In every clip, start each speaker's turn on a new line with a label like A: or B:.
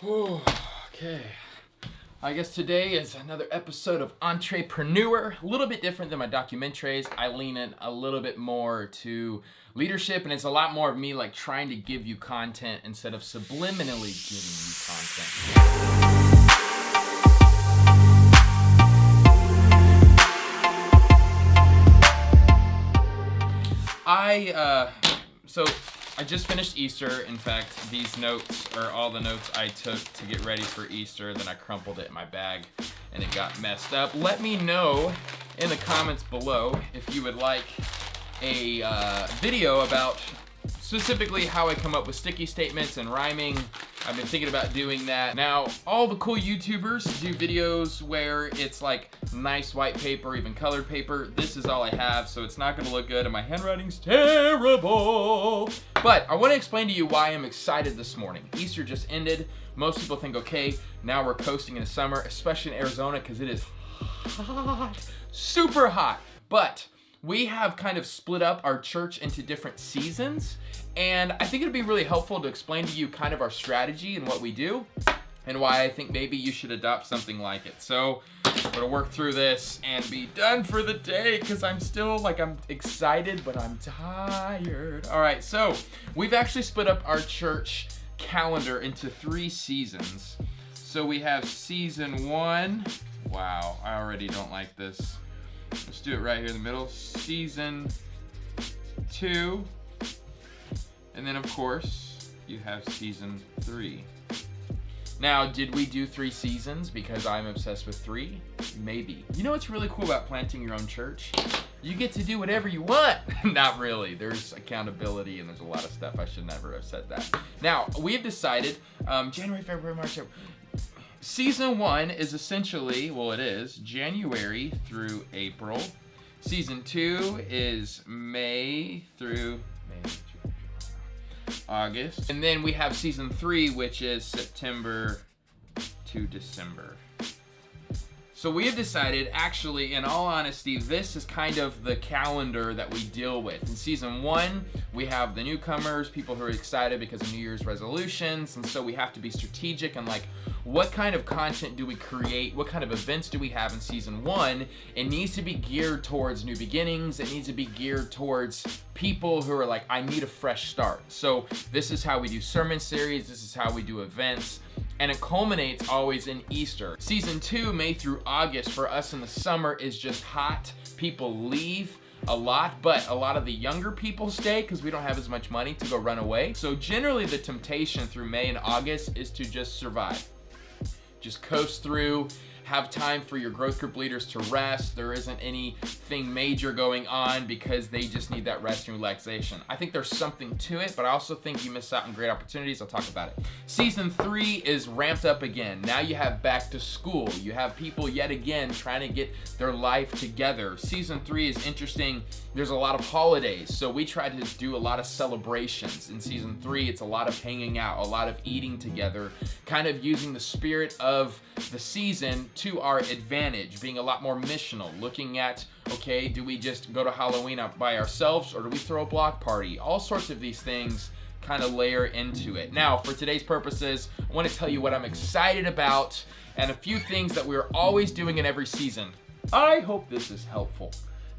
A: Okay. I guess today is another episode of Entrepreneur. A little bit different than my documentaries. I lean in a little bit more to leadership, and it's a lot more of me like trying to give you content instead of subliminally giving you content. So I just finished Easter. In fact, these notes are all the notes I took to get ready for Easter. Then I crumpled it in my bag and it got messed up. Let me know in the comments below if you would like a video about specifically how I come up with sticky statements and rhyming. I've been thinking about doing that. Now, all the cool YouTubers do videos where it's like nice white paper, even colored paper. This is all I have, so it's not gonna look good and my handwriting's terrible. But I wanna explain to you why I'm excited this morning. Easter just ended. Most people think, okay, now we're coasting into summer, especially in Arizona, because it is hot, super hot. But we have kind of split up our church into different seasons, and I think it'd be really helpful to explain to you kind of our strategy and what we do, and why I think maybe you should adopt something like it. So I'm gonna work through this and be done for the day, because I'm still I'm excited, but I'm tired. All right, so we've actually split up our church calendar into 3 seasons. So we have season 1. Wow, I already don't like this. Let's do it right here in the middle. Season 2. And then, of course, you have season 3. Now, did we do 3 seasons because I'm obsessed with 3? Maybe. You know what's really cool about planting your own church? You get to do whatever you want. Not really. There's accountability and there's a lot of stuff. I should never have said that. Now, we've decided January, February, March, April. Season 1 is essentially, well, it is January through April. Season 2 is May through August. And then we have season 3, which is September to December. So we have decided, actually, in all honesty, this is kind of the calendar that we deal with. In season 1, we have the newcomers, people who are excited because of New Year's resolutions, and so we have to be strategic and what kind of content do we create? What kind of events do we have in season 1? It needs to be geared towards new beginnings. It needs to be geared towards people who are I need a fresh start. So this is how we do sermon series. This is how we do events. And it culminates always in Easter. Season 2, May through August, for us in the summer is just hot. People leave a lot, but a lot of the younger people stay because we don't have as much money to go run away. So generally the temptation through May and August is to just survive. Just coast through, have time for your growth group leaders to rest. There isn't anything major going on because they just need that rest and relaxation. I think there's something to it, but I also think you miss out on great opportunities. I'll talk about it. Season 3 is ramped up again. Now you have back to school. You have people yet again trying to get their life together. Season 3 is interesting. There's a lot of holidays, so we try to do a lot of celebrations. In season 3, it's a lot of hanging out, a lot of eating together, kind of using the spirit of the season to our advantage, being a lot more missional, looking at, okay, do we just go to Halloween out by ourselves or do we throw a block party? All sorts of these things kind of layer into it. Now, for today's purposes, I want to tell you what I'm excited about and a few things that we're always doing in every season. I hope this is helpful.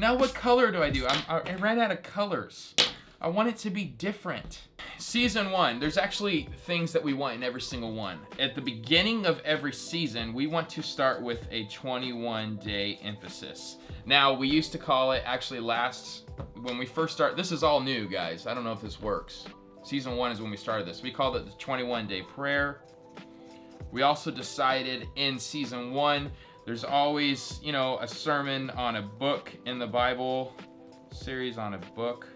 A: Now, what color do I do? I ran out of colors. I want it to be different. Season 1, there's actually things that we want in every single one. At the beginning of every season, we want to start with a 21-day emphasis. Now, we used to call it, actually when we first started, this is all new, guys. I don't know if this works. Season 1 is when we started this. We called it the 21-day prayer. We also decided in season 1, there's always, a sermon on a book in the Bible, series on a book.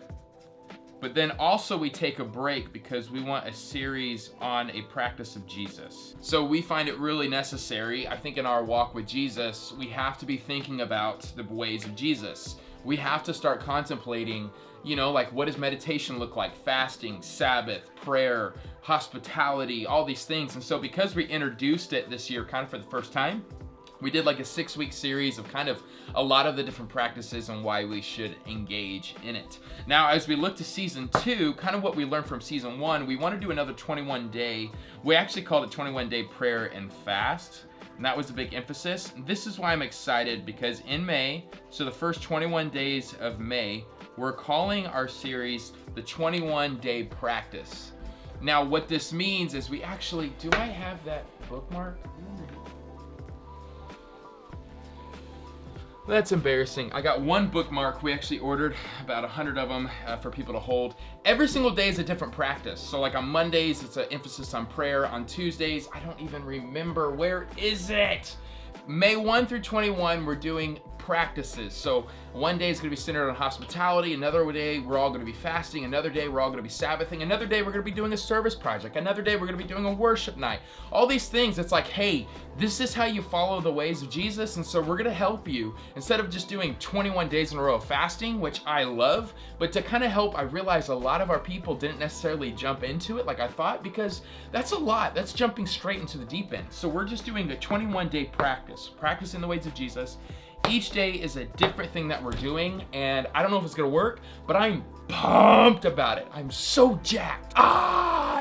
A: But then also we take a break because we want a series on a practice of Jesus. So we find it really necessary, I think in our walk with Jesus, we have to be thinking about the ways of Jesus. We have to start contemplating, what does meditation look like? Fasting, Sabbath, prayer, hospitality, all these things. And so because we introduced it this year kind of for the first time, We did like a 6-week series of kind of a lot of the different practices and why we should engage in it. Now, as we look to season 2, kind of what we learned from season 1, we want to do another 21-day, we actually called it 21-day prayer and fast. And that was a big emphasis. This is why I'm excited, because in May, so the first 21 days of May, we're calling our series the 21-day practice. Now, what this means is we actually, do I have that bookmark? That's embarrassing. I got one bookmark. We actually ordered about 100 of them for people to hold. Every single day is a different practice. So like on Mondays, it's an emphasis on prayer. On Tuesdays, I don't even remember. Where is it? May 1 through 21, we're doing practices. So one day is going to be centered on hospitality. Another day, we're all going to be fasting. Another day, we're all going to be Sabbathing. Another day, we're going to be doing a service project. Another day, we're going to be doing a worship night. All these things, it's like, hey, this is how you follow the ways of Jesus. And so we're going to help you, instead of just doing 21 days in a row of fasting, which I love, but to kind of help, I realized a lot of our people didn't necessarily jump into it like I thought, because that's a lot. That's jumping straight into the deep end. So we're just doing a 21-day practice in the ways of Jesus. Each day is a different thing that we're doing, and I don't know if it's gonna work, but I'm pumped about it. I'm so jacked.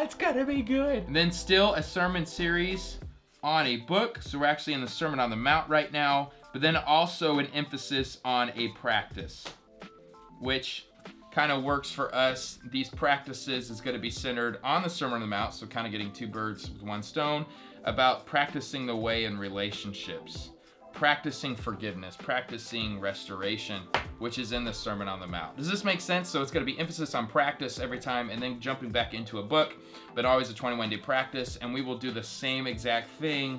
A: It's gonna be good. And then still a sermon series on a book. So we're actually in the Sermon on the Mount right now, but then also an emphasis on a practice, which kind of works for us. These practices is gonna be centered on the Sermon on the Mount, so kind of getting 2 birds with 1 stone, about practicing the way in relationships, practicing forgiveness, practicing restoration, which is in the Sermon on the Mount. Does this make sense? So it's going to be emphasis on practice every time, and then jumping back into a book, but always a 21-day practice. And we will do the same exact thing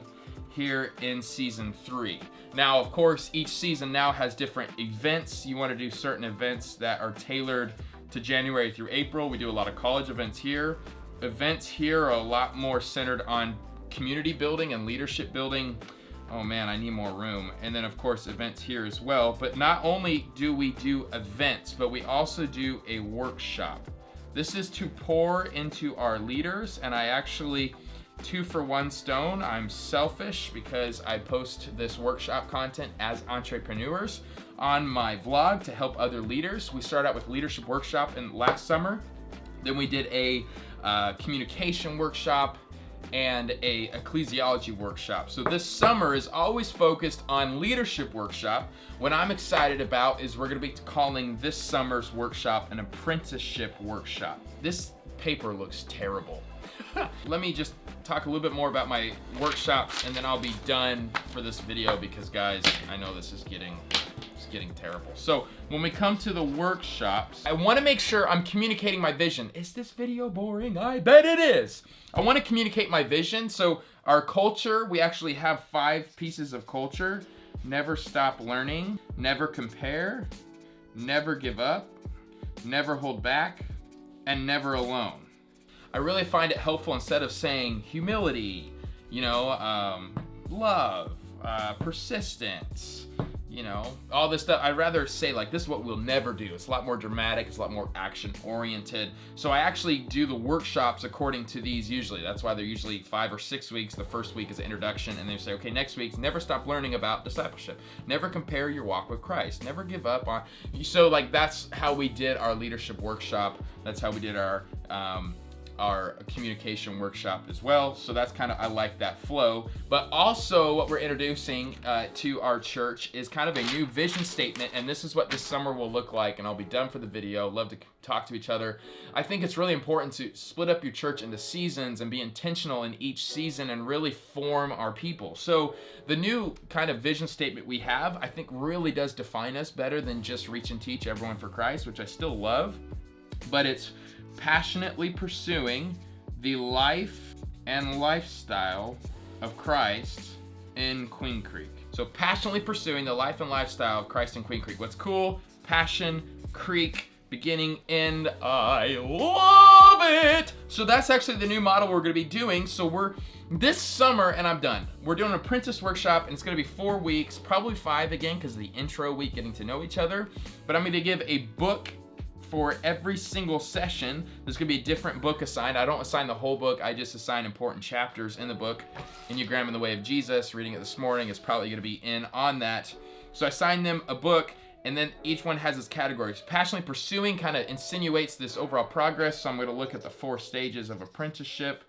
A: here in season 3. Now, of course, each season now has different events. You want to do certain events that are tailored to January through April. We do a lot of college events here. Events here are a lot more centered on community building and leadership building. Oh man, I need more room. And then of course events here as well. But not only do we do events, but we also do a workshop. This is to pour into our leaders, and I actually 2 for 1 stone. I'm selfish because I post this workshop content as entrepreneurs on my vlog to help other leaders. We started out with leadership workshop in last summer. Then we did a communication workshop and a ecclesiology workshop. So this summer is always focused on leadership workshop. What I'm excited about is we're gonna be calling this summer's workshop an apprenticeship workshop. This paper looks terrible. Let me just talk a little bit more about my workshops, and then I'll be done for this video, because guys, I know this is getting terrible. So when we come to the workshops, I want to make sure I'm communicating my vision. Is this video boring? I bet it is. I want to communicate my vision. So our culture, we actually have 5 pieces of culture. Never stop learning, never compare, never give up, never hold back, and never alone. I really find it helpful, instead of saying humility, love, persistence, all this stuff, I'd rather say like, this is what we'll never do. It's a lot more dramatic, it's a lot more action oriented. So I actually do the workshops according to these usually. That's why they're usually 5 or 6 weeks. The first week is an introduction, and they say, okay, next week, never stop learning about discipleship. Never compare your walk with Christ. Never give up on, so like that's how we did our leadership workshop. That's how we did our communication workshop as well. So that's kind of, I like that flow. But also what we're introducing to our church is kind of a new vision statement, and this is what this summer will look like, and I'll be done for the video. Love to talk to each other. I think it's really important to split up your church into seasons and be intentional in each season and really form our people. So the new kind of vision statement we have, I think really does define us better than just reach and teach everyone for Christ, which I still love, but it's passionately pursuing the life and lifestyle of Christ in Queen Creek. So passionately pursuing the life and lifestyle of Christ in Queen Creek. What's cool? Passion, Creek, beginning, end. I love it. So that's actually the new model we're going to be doing. So this summer, and I'm done, we're doing an apprentice workshop, and it's going to be 4 weeks, probably 5 again, because of the intro week, getting to know each other. But I'm going to give a book for every single session, there's gonna be a different book assigned. I don't assign the whole book, I just assign important chapters in the book. Enneagram in the Way of Jesus, reading it this morning, is probably gonna be in on that. So I assign them a book, and then each one has its categories. Passionately Pursuing kind of insinuates this overall progress, so I'm gonna look at the 4 stages of apprenticeship.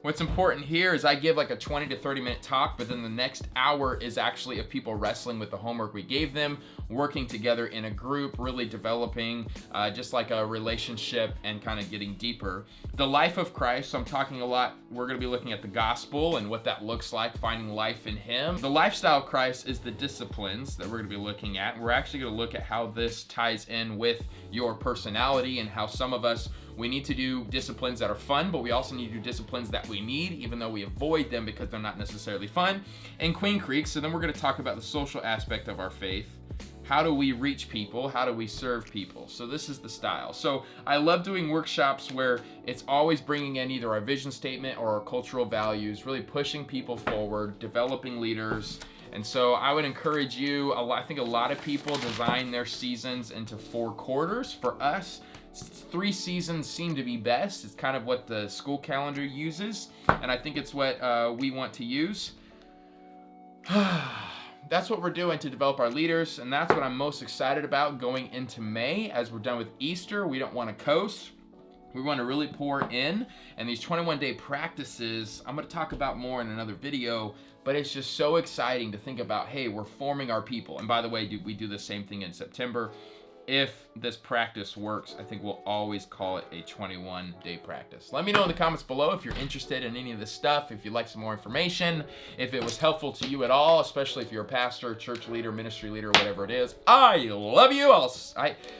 A: What's important here is I give like a 20 to 30 minute talk, but then the next hour is actually of people wrestling with the homework we gave them, working together in a group, really developing just like a relationship and kind of getting deeper. The life of Christ, so I'm talking a lot, we're gonna be looking at the gospel and what that looks like, finding life in Him. The lifestyle of Christ is the disciplines that we're gonna be looking at. We're actually gonna look at how this ties in with your personality and how some of us, we need to do disciplines that are fun, but we also need to do disciplines that we need, even though we avoid them because they're not necessarily fun. And Queen Creek, so then we're gonna talk about the social aspect of our faith. How do we reach people? How do we serve people? So this is the style. So I love doing workshops where it's always bringing in either our vision statement or our cultural values, really pushing people forward, developing leaders. And so I would encourage you, I think a lot of people design their seasons into 4 quarters. For us, 3 seasons seem to be best. It's kind of what the school calendar uses, and I think it's what we want to use. That's what we're doing to develop our leaders, and that's what I'm most excited about going into May. As we're done with Easter, we don't want to coast. We want to really pour in, and these 21-day practices, I'm going to talk about more in another video, but it's just so exciting to think about, hey, we're forming our people. And by the way, we do the same thing in September. If this practice works, I think we'll always call it a 21-day practice. Let me know in the comments below if you're interested in any of this stuff, if you'd like some more information, if it was helpful to you at all, especially if you're a pastor, church leader, ministry leader, whatever it is. I love you.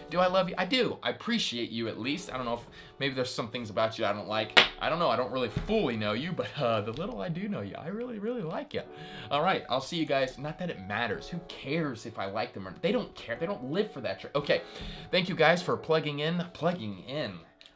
A: Do I love you? I do. I appreciate you at least. I don't know if maybe there's some things about you I don't like. I don't know. I don't really fully know you, but the little I do know you, I really, really like you. All right. I'll see you guys. Not that it matters. Who cares if I like them or not? They don't care. They don't live for that. Okay. Thank you guys for plugging in.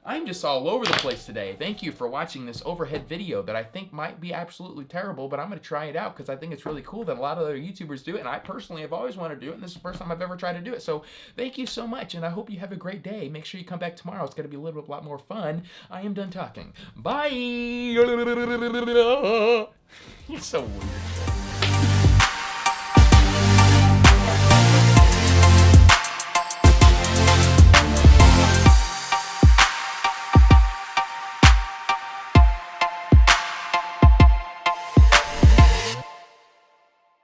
A: I'm just all over the place today. Thank you for watching this overhead video that I think might be absolutely terrible, but I'm going to try it out because I think it's really cool that a lot of other YouTubers do it, and I personally have always wanted to do it, and this is the first time I've ever tried to do it. So thank you so much, and I hope you have a great day. Make sure you come back tomorrow. It's going to be a lot more fun. I am done talking. Bye. You're so weird.